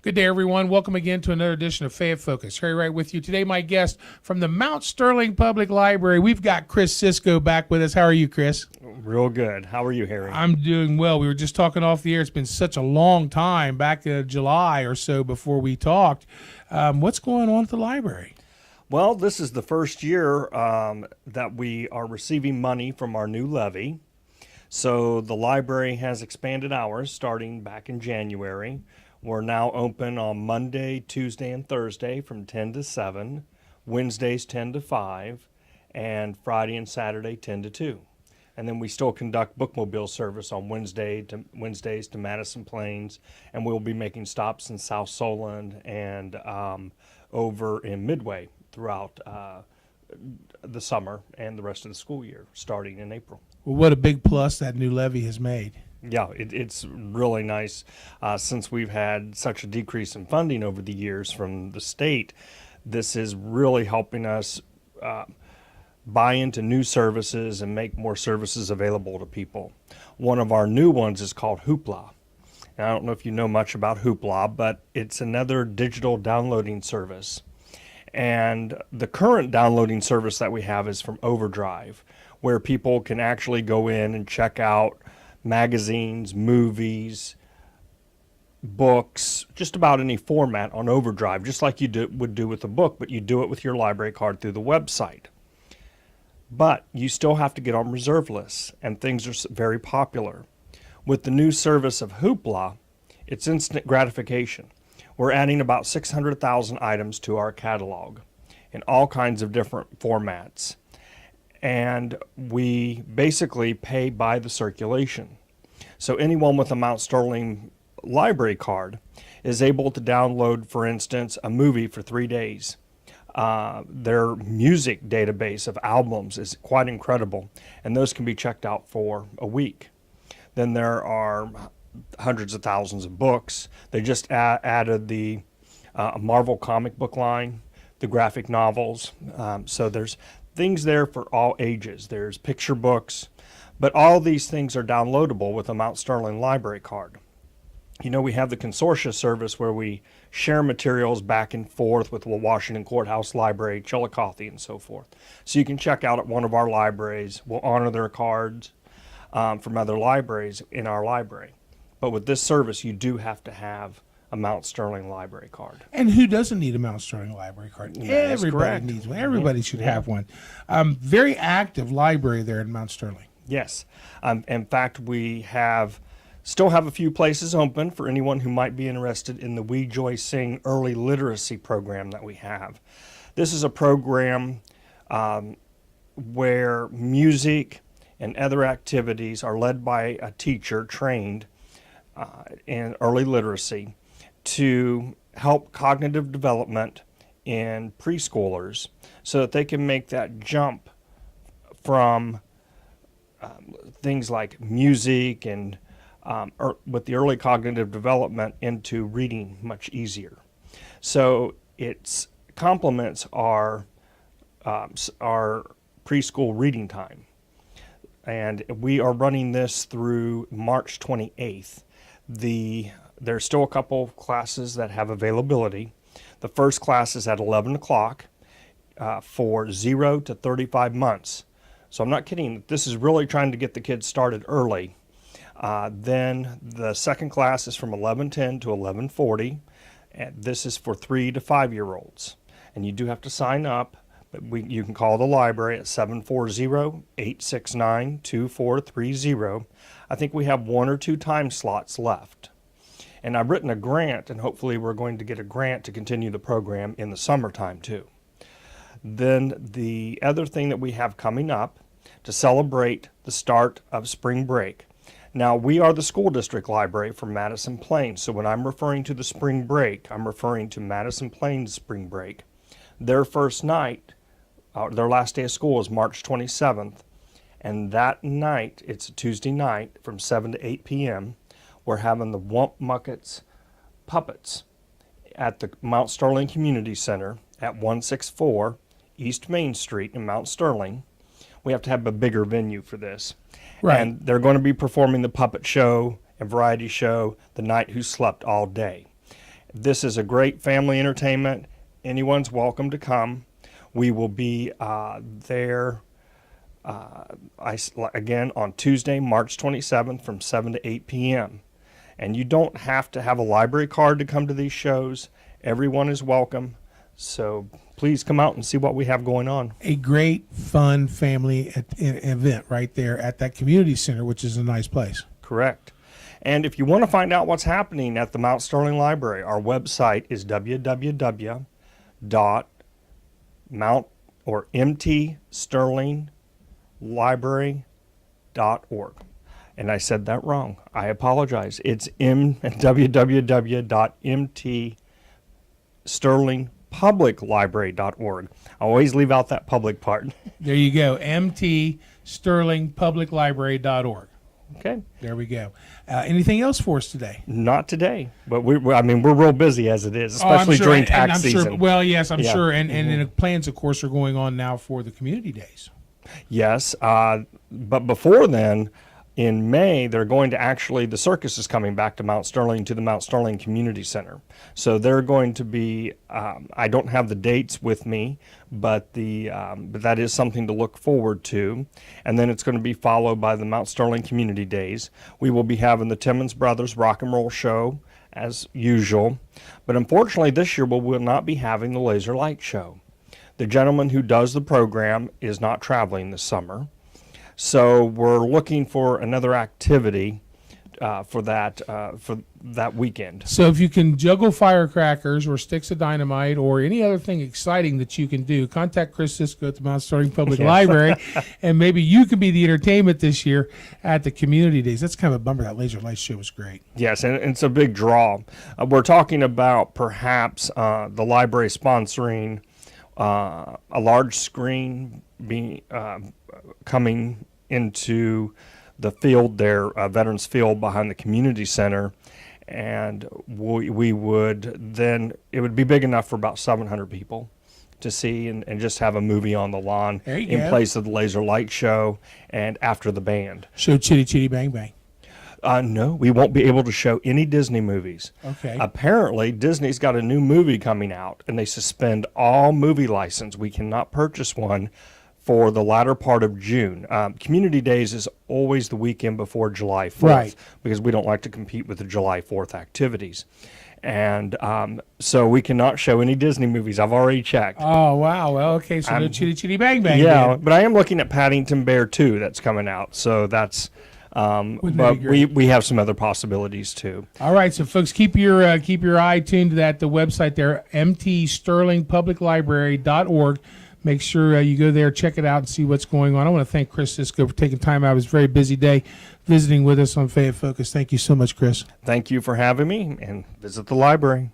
Good day, everyone. Welcome again to another edition of Fayette Focus. Harry Wright with you. Today, my guest from the Mount Sterling Public Library, we've got Chris Cisco back with us. How are you, Chris? Real good. How are you, Harry? I'm doing well. We were just talking off the air. It's been such a long time, back in July or so before we talked. What's going on at the library? Well, this is the first year that we are receiving money from our new levy. So the library has expanded hours starting back in January. We're now open on Monday, Tuesday, and Thursday from 10 to 7, Wednesdays 10 to 5, and Friday and Saturday 10 to 2. And then we still conduct bookmobile service on Wednesdays to Madison Plains, and we'll be making stops in South Solon and over in Midway throughout the summer and the rest of the school year, starting in April. Well, what a big plus that new levy has made. Yeah, it's really nice since we've had such a decrease in funding over the years from the state. This is really helping us buy into new services and make more services available to people. One of our new ones is called Hoopla. And I don't know if you know much about Hoopla, but it's another digital downloading service. And the current downloading service that we have is from Overdrive, where people can actually go in and check out magazines, movies, books, just about any format on Overdrive, just like you would do with a book, but you do it with your library card through the website. But you still have to get on reserve lists, and things are very popular. With the new service of Hoopla, it's instant gratification. We're adding about 600,000 items to our catalog in all kinds of different formats. And we basically pay by the circulation. So anyone with a Mount Sterling library card is able to download, for instance, a movie for 3 days. Their music database of albums is quite incredible, and those can be checked out for a week. Then there are hundreds of thousands of books. They just added the Marvel comic book line, the graphic novels. So there's things there for all ages. There's picture books, but all these things are downloadable with a Mount Sterling library card. You know, we have the consortia service where we share materials back and forth with the Washington Courthouse Library, Chillicothe, and so forth. So you can check out at one of our libraries. We'll honor their cards from other libraries in our library. But with this service, you do have to have a Mount Sterling library card. And who doesn't need a Mount Sterling library card? That's Everybody correct. needs one. Everybody should have one. Very active library there in Mount Sterling. Yes. In fact, we still have a few places open for anyone who might be interested in the We Joy Sing early literacy program that we have. This is a program where music and other activities are led by a teacher trained in early literacy to help cognitive development in preschoolers so that they can make that jump from things like music and with the early cognitive development into reading much easier. So it complements our preschool reading time. And we are running this through March 28th. There's still a couple of classes that have availability. The first class is at 11 o'clock for 0 to 35 months. So I'm not kidding. This is really trying to get the kids started early. Then the second class is from 11:10 to 11:40. And this is for 3 to 5-year-olds. And you do have to sign up. But you can call the library at 740-869-2430. I think we have 1 or 2 time slots left. And I've written a grant, and hopefully we're going to get a grant to continue the program in the summertime too. Then the other thing that we have coming up to celebrate the start of spring break. Now, we are the school district library for Madison Plains, so when I'm referring to the spring break, I'm referring to Madison Plains spring break. Their first night, their last day of school is March 27th, and that night, it's a Tuesday night from 7 to 8 p.m., we're having the Wump Muckets Puppets at the Mount Sterling Community Center at 164 East Main Street in Mount Sterling. We have to have a bigger venue for this. Right. And they're going to be performing the puppet show and variety show, The Night Who Slept All Day. This is a great family entertainment. Anyone's welcome to come. We will be there again on Tuesday, March 27th from 7 to 8 p.m. And you don't have to have a library card to come to these shows. Everyone is welcome. So please come out and see what we have going on. A great, fun family event right there at that community center, which is a nice place. Correct. And if you want to find out what's happening at the Mount Sterling Library, our website is mtsterlinglibrary.org. And I said that wrong. I apologize. It's www.mtsterlingpubliclibrary.org. I always leave out that public part. There you go. mtsterlingpubliclibrary.org. Okay. There we go. Anything else for us today? Not today, but we're real busy as it is, especially during tax season. Sure, well, yes, I'm sure. And the plans, of course, are going on now for the community days. Yes, but before then, in May, they're going to the circus is coming back to Mount Sterling, to the Mount Sterling Community Center. So they're going to be, I don't have the dates with me, but that is something to look forward to. And then it's going to be followed by the Mount Sterling Community Days. We will be having the Timmons Brothers Rock and Roll Show, as usual. But unfortunately, this year we will not be having the Laser Light Show. The gentleman who does the program is not traveling this summer. So we're looking for another activity for that weekend. So if you can juggle firecrackers or sticks of dynamite or any other thing exciting that you can do, contact Chris Cisco at the Mount Sterling Public Library, and maybe you could be the entertainment this year at the community days. That's kind of a bummer. That Laser Light Show was great. Yes, and it's a big draw. We're talking about perhaps the library sponsoring a large screen being coming into the field there, Veterans Field behind the community center, and we would then, it would be big enough for about 700 people to see and just have a movie on the lawn in place of the Laser Light Show and after the band. Show Chitty Chitty Bang Bang. No, we won't be able to show any Disney movies. Okay. Apparently, Disney's got a new movie coming out, and they suspend all movie license. We cannot purchase one for the latter part of June. Community Days is always the weekend before July 4th, right, because we don't like to compete with the July 4th activities. And so we cannot show any Disney movies. I've already checked. Oh, wow. Well, okay, so no Chitty Chitty Bang Bang. Yeah, then. But I am looking at Paddington Bear 2 that's coming out, so that's... but we have some other possibilities too. All right, so folks, keep your eye tuned to the website there, mtsterlingpubliclibrary.org. Make sure you go there, check it out, and see what's going on. I want to thank Chris Cisco for taking time out of his very busy day visiting with us on Fayette Focus. Thank you so much, Chris. Thank you for having me, and visit the library.